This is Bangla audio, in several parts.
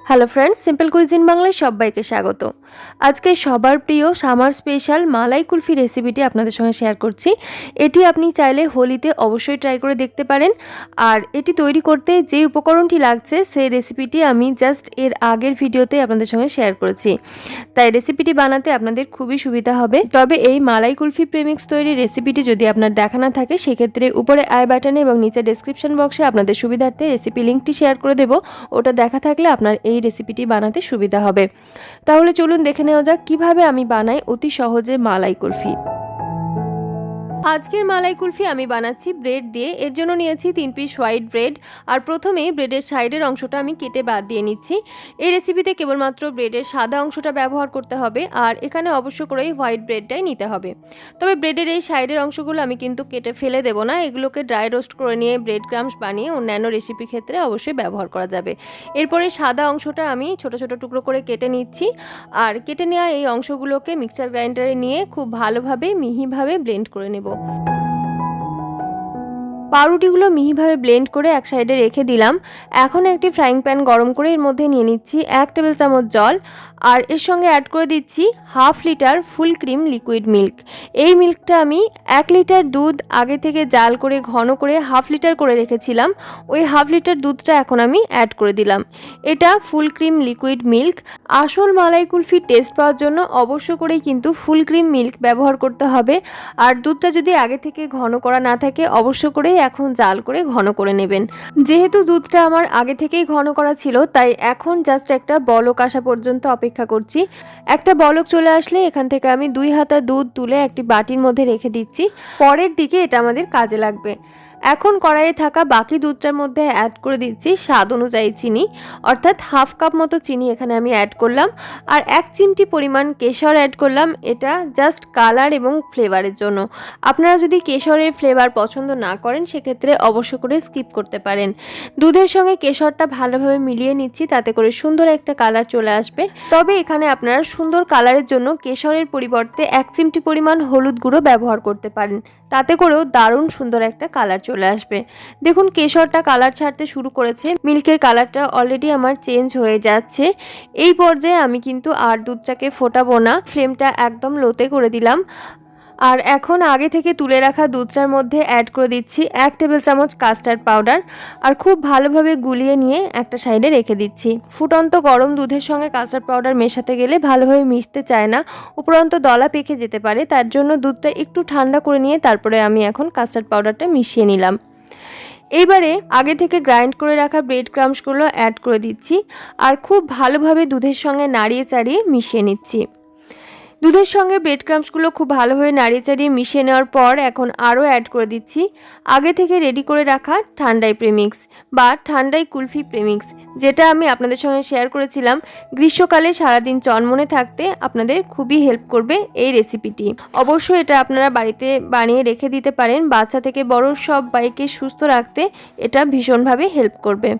হ্যালো ফ্রেন্ডস, সিম্পল কুইজিন বাংলায় সবাইকে স্বাগত। আজকে সবার প্রিয় সামার স্পেশাল মালাই কুলফি রেসিপিটি আপনাদের সঙ্গে শেয়ার করছি। এটি আপনি চাইলে হোলিতে অবশ্যই ট্রাই করে দেখতে পারেন। আর এটি তৈরি করতে যে উপকরণটি লাগছে সেই রেসিপিটি আমি জাস্ট এর আগের ভিডিওতে আপনাদের সঙ্গে শেয়ার করেছি, তাই রেসিপিটি বানাতে আপনাদের খুবই সুবিধা হবে। তবে এই মালাই কুলফি প্রেমিক্স তৈরির রেসিপিটি যদি আপনার দেখা না থাকে, সেক্ষেত্রে উপরে আই বাটনে এবং নিচে ডেসক্রিপশন বক্সে আপনাদের সুবিধার্থে রেসিপি লিঙ্কটি শেয়ার করে দেবো। ওটা দেখা থাকলে আপনার এই রেসিপিটি বানাতে সুবিধা হবে। তাহলে চলুন দেখে নেওয়া যাক কিভাবে আমি বানাই অতি সহজে মালাই কুলফি। আজকের মালাই কুলফি আমি বানাচ্ছি ব্রেড দিয়ে। এর জন্য নিয়েছি 3 পিস হোয়াইট ব্রেড। আর প্রথমেই ব্রেডের সাইডের অংশটা আমি কেটে বাদ দিয়ে নিচ্ছি। এই রেসিপিতে কেবলমাত্র ব্রেডের সাদা অংশটা ব্যবহার করতে হবে, আর এখানে অবশ্য করেই হোয়াইট ব্রেডটাই নিতে হবে। তবে ব্রেডের এই সাইডের অংশগুলো আমি কিন্তু কেটে ফেলে দেবো না, এগুলোকে ড্রাই রোস্ট করে নিয়ে ব্রেড ক্রাম্পস বানিয়ে অন্যান্য রেসিপি ক্ষেত্রে অবশ্যই ব্যবহার করা যাবে। এরপরে সাদা অংশটা আমি ছোট ছোট টুকরো করে কেটে নিচ্ছি। আর কেটে নেওয়া এই অংশগুলোকে মিক্সচার গ্রাইন্ডারে নিয়ে খুব ভালোভাবে মিহিভাবে ব্লেন্ড করে নেব। পাউরুটিগুলো মিহিভাবে ব্লেন্ড করে এক সাইডে রেখে দিলাম। এখন একটি ফ্রাইং প্যান গরম করে এর মধ্যে নিয়ে নিচ্ছি 1 টেবিল চামচ জল, আর এর সঙ্গে অ্যাড করে দিচ্ছি 1/2 litre full cream liquid milk. এই মিল্কটা আমি 1 লিটার দুধ আগে থেকে জাল করে ঘন করে 1/2 লিটার করে রেখেছিলাম, ওই 1/2 লিটার দুধটা এখন আমি অ্যাড করে দিলাম। এটা ফুল ক্রিম লিকুইড মিল্ক। আসল মালাই কুলফির টেস্ট পাওয়ার জন্য অবশ্য করেই কিন্তু ফুল ক্রিম মিল্ক ব্যবহার করতে হবে। আর দুধটা যদি আগে থেকে ঘন করা না থাকে, অবশ্য করেই এখন জাল করে ঘন করে নেবেন। যেহেতু দুধটা আমার আগে থেকেই ঘন করা ছিল, তাই এখন জাস্ট একটা বলক আসা পর্যন্ত অপেক্ষা করছি। একটা বলক চলে আসলে এখান থেকে আমি 2 হাতা দুধ তুলে একটি বাটির মধ্যে রেখে দিচ্ছি। পরের দিকে এটা আমাদের কাজে লাগবে। এখন কড়াইয়ে থাকা বাকি দুধটার মধ্যে অ্যাড করে দিচ্ছি স্বাদ অনুযায়ী চিনি, অর্থাৎ 1/2 কাপ মতো চিনি এখানে আমি অ্যাড করলাম। আর 1 চিমটি পরিমাণ কেশর অ্যাড করলাম, এটা জাস্ট কালার এবং ফ্লেভারের জন্য। আপনারা যদি কেশরের ফ্লেভার পছন্দ না করেন, সেক্ষেত্রে অবশ্য করে স্কিপ করতে পারেন। দুধের সঙ্গে কেশরটা ভালোভাবে মিলিয়ে নিচ্ছি, তাতে করে সুন্দর একটা কালার চলে আসবে। তবে এখানে আপনারা সুন্দর কালারের জন্য কেশরের পরিবর্তে 1 চিমটি পরিমাণ হলুদ গুঁড়ো ব্যবহার করতে পারেন, তাতে করেও দারুণ সুন্দর একটা কালার চলে আসবে। দেখুন কেশরটা কালার ছাড়তে শুরু করেছে, মিল্কের কালারটা অলরেডি আমার চেঞ্জ হয়ে যাচ্ছে। এই পর্যায়ে আমি কিন্তু আর দুধটাকে ফোটাবো না, ফ্লেমটা একদম লোতে করে দিলাম। আর এখন আগে থেকে তুলে রাখা দুধটার মধ্যে অ্যাড করে দিচ্ছি 1 টেবিল চামচ কাস্টার্ড পাউডার, আর খুব ভালোভাবে গুলিয়ে নিয়ে একটা সাইডে রেখে দিচ্ছি। ফুটন্ত গরম দুধের সঙ্গে কাস্টার্ড পাউডার মেশাতে গেলে ভালোভাবে মিশতে চায় না, উপরন্ত দলা পেকে যেতে পারে। তার জন্য দুধটা একটু ঠান্ডা করে নিয়ে তারপরে আমি এখন কাস্টার্ড পাউডারটা মিশিয়ে নিলাম। এইবারে আগে থেকে গ্রাইন্ড করে রাখা ব্রেড ক্রাম্পসগুলো অ্যাড করে দিচ্ছি, আর খুব ভালোভাবে দুধের সঙ্গে নাড়িয়ে চাড়িয়ে মিশিয়ে নিচ্ছি। দুধের সঙ্গে ব্রেড ক্রাম্পসগুলো খুব ভালোভাবে নাড়িয়ে চাড়িয়ে মিশিয়ে নেওয়ার পর এখন আরও অ্যাড করে দিচ্ছি আগে থেকে রেডি করে রাখা ঠান্ডাই প্রেমিক্স বা ঠান্ডাই কুলফি প্রেমিক্স, যেটা আমি আপনাদের সঙ্গে শেয়ার করেছিলাম। গ্রীষ্মকালে সারাদিন চনমনে থাকতে আপনাদের খুবই হেল্প করবে এই রেসিপিটি। অবশ্যই এটা আপনারা বাড়িতে বানিয়ে রেখে দিতে পারেন, বাচ্চা থেকে বড় সবাইকে সুস্থ রাখতে এটা ভীষণভাবে হেল্প করবে।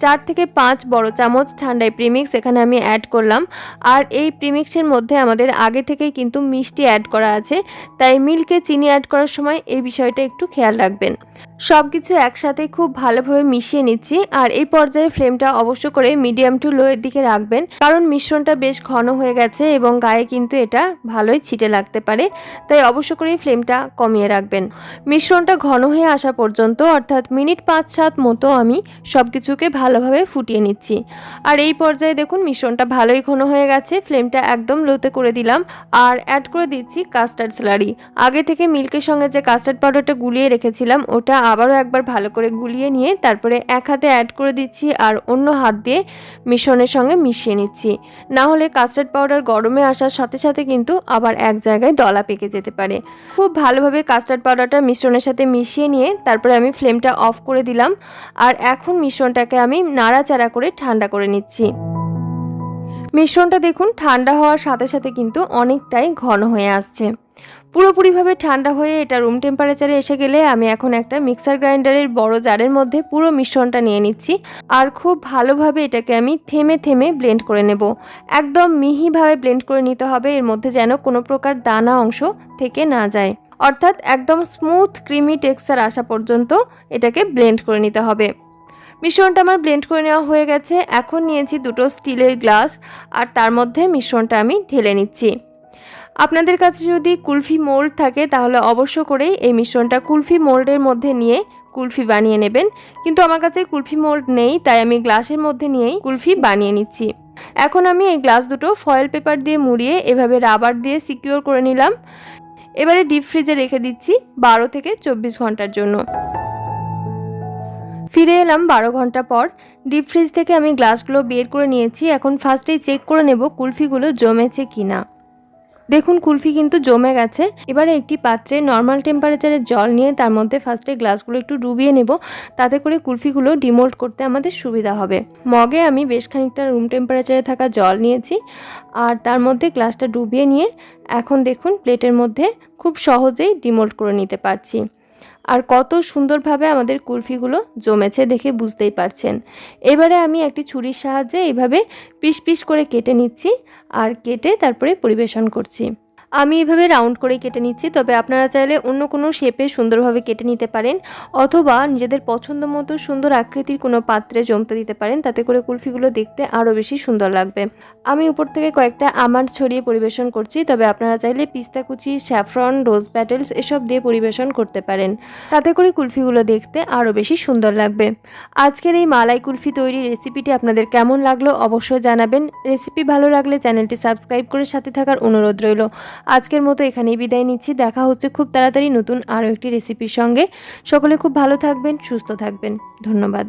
4 থেকে 5 বড় চামচ ঠান্ডাই প্রিমিক্স এখানে আমি অ্যাড করলাম। আর এই প্রিমিক্সের মধ্যে আমাদের আগে থেকেই কিন্তু মিষ্টি অ্যাড করা আছে, তাই মিল্কে চিনি অ্যাড করার সময় এই বিষয়টা একটু খেয়াল রাখবেন। সব কিছু একসাথে খুব ভালোভাবে মিশিয়ে নিচ্ছি। আর এই পর্যায়ে ফ্লেমটা অবশ্য করে মিডিয়াম টু লো এর দিকে রাখবেন, কারণ মিশ্রণটা বেশ ঘন হয়ে গেছে এবং গায়ে কিন্তু এটা ভালোই ছিটে লাগতে পারে, তাই অবশ্য করে ফ্লেমটা কমিয়ে রাখবেন। মিশ্রণটা ঘন হয়ে আসা পর্যন্ত, অর্থাৎ মিনিট 5-7 মতো আমি সব কিছুকে ভালোভাবে ফুটিয়ে নিচ্ছি। আর এই পর্যায়ে দেখুন মিশ্রণটা ভালোই ঘন হয়ে গেছে, ফ্লেমটা একদম লোতে করে দিলাম। আর অ্যাড করে দিচ্ছি কাস্টার্ড স্লারি। আগে থেকে মিল্কের সঙ্গে যে কাস্টার্ড পাউডারটা গুলিয়ে রেখেছিলাম, ওটা আবারও একবার ভালো করে গুলিয়ে নিয়ে তারপরে এক হাতে অ্যাড করে দিচ্ছি, আর অন্য হাত দিয়ে মিশ্রণের সঙ্গে মিশিয়ে নিচ্ছি। না হলে কাস্টার্ড পাউডার গরমে আসার সাথে সাথে কিন্তু আবার এক জায়গায় দলা পেকে যেতে পারে। খুব ভালোভাবে কাস্টার্ড পাউডারটা মিশ্রণের সাথে মিশিয়ে নিয়ে তারপরে আমি ফ্লেমটা অফ করে দিলাম। আর এখন মিশ্রণটাকে আমি নাড়াচাড়া করে ঠান্ডা করে নিচ্ছি। মিশ্রণটা দেখুন ঠান্ডা হওয়ার সাথে সাথে কিন্তু অনেকটাই ঘন হয়ে আসছে। পুরোপুরিভাবে ঠান্ডা হয়ে এটা রুম টেম্পারেচারে এসে গেলে আমি এখন একটা মিক্সার গ্রাইন্ডারের বড় জারের মধ্যে পুরো মিশ্রণটা নিয়ে নিচ্ছি। আর খুব ভালোভাবে এটাকে আমি থেমে থেমে ব্লেন্ড করে নেব। একদম মিহিভাবে ব্লেন্ড করে নিতে হবে, এর মধ্যে যেন কোনো প্রকার দানা অংশ থেকে না যায়, অর্থাৎ একদম স্মুথ ক্রিমি টেক্সচার আসা পর্যন্ত এটাকে ব্লেন্ড করে নিতে হবে। মিশ্রণটা আমার ব্লেন্ড করে নেওয়া হয়ে গেছে। এখন নিয়েছি দুটো স্টিলের গ্লাস আর তার মধ্যে মিশ্রণটা আমি ঢেলে নিচ্ছি। আপনাদের কাছে যদি কুলফি মোল্ড থাকে তাহলে অবশ্য করেই এই মিশ্রণটা কুলফি মোল্ডের মধ্যে নিয়ে কুলফি বানিয়ে নেবেন, কিন্তু আমার কাছে কুলফি মোল্ড নেই, তাই আমি গ্লাসের মধ্যে নিয়েই কুলফি বানিয়ে নিচ্ছি। এখন আমি এই গ্লাস দুটো ফয়েল পেপার দিয়ে মুড়িয়ে এভাবে রাবার দিয়ে সিকিউর করে নিলাম। এবারে ডিপ ফ্রিজে রেখে দিচ্ছি 12 থেকে 24 ঘন্টার জন্য। ফিরে এলাম 12 ঘন্টা পর। ডিপ ফ্রিজ থেকে আমি গ্লাসগুলো বের করে নিয়েছি। এখন ফার্স্টেই চেক করে নেব কুলফিগুলো জমেছে কিনা। দেখুন কুলফি কিন্তু জমে গেছে। এবারে একটি পাত্রে নর্মাল টেম্পারেচারে জল নিয়ে তার মধ্যে ফার্স্টে গ্লাসগুলো একটু ডুবিয়ে নেব, তাতে করে কুলফিগুলো ডিমোল্ড করতে আমাদের সুবিধা হবে। মগে আমি বেশ খানিকটা রুম টেম্পারেচারে থাকা জল নিয়েছি আর তার মধ্যে গ্লাসটা ডুবিয়ে নিয়ে এখন দেখুন প্লেটের মধ্যে খুব সহজেই ডিমোল্ড করে নিতে পারছি। আর কত সুন্দরভাবে আমাদের কুলফিগুলো জমেছে দেখে বুঝতেই পারছেন। এবারে আমি একটি ছুরির সাহায্যে এইভাবে পিস পিস করে কেটে নিচ্ছি আর কেটে তারপরে পরিবেশন করছি। আমি এইভাবে রাউন্ড করে কেটে নিচ্ছি, তবে আপনারা চাইলে অন্য কোনো শেপে সুন্দরভাবে কেটে নিতে পারেন, অথবা নিজেদের পছন্দ মতো সুন্দর আকৃতির কোনো পাত্রে জমতে দিতে পারেন, তাতে করে কুলফিগুলো দেখতে আরও বেশি সুন্দর লাগবে। আমি উপর থেকে কয়েকটা আমন্ড ছড়িয়ে পরিবেশন করছি, তবে আপনারা চাইলে পিস্তা কুচি, স্যাফরন, রোজ প্যাটেলস এসব দিয়ে পরিবেশন করতে পারেন, তাতে করে কুলফিগুলো দেখতে আরও বেশি সুন্দর লাগবে। আজকের এই মালাই কুলফি তৈরির রেসিপিটি আপনাদের কেমন লাগলো অবশ্যই জানাবেন। রেসিপি ভালো লাগলে চ্যানেলটি সাবস্ক্রাইব করে সাথে থাকার অনুরোধ রইল। আজকের মতো এখানেই বিদায় নিচ্ছি। দেখা হচ্ছে খুব তাড়াতাড়ি নতুন আরও একটি রেসিপির সঙ্গে। সকলে খুব ভালো থাকবেন, সুস্থ থাকবেন। ধন্যবাদ।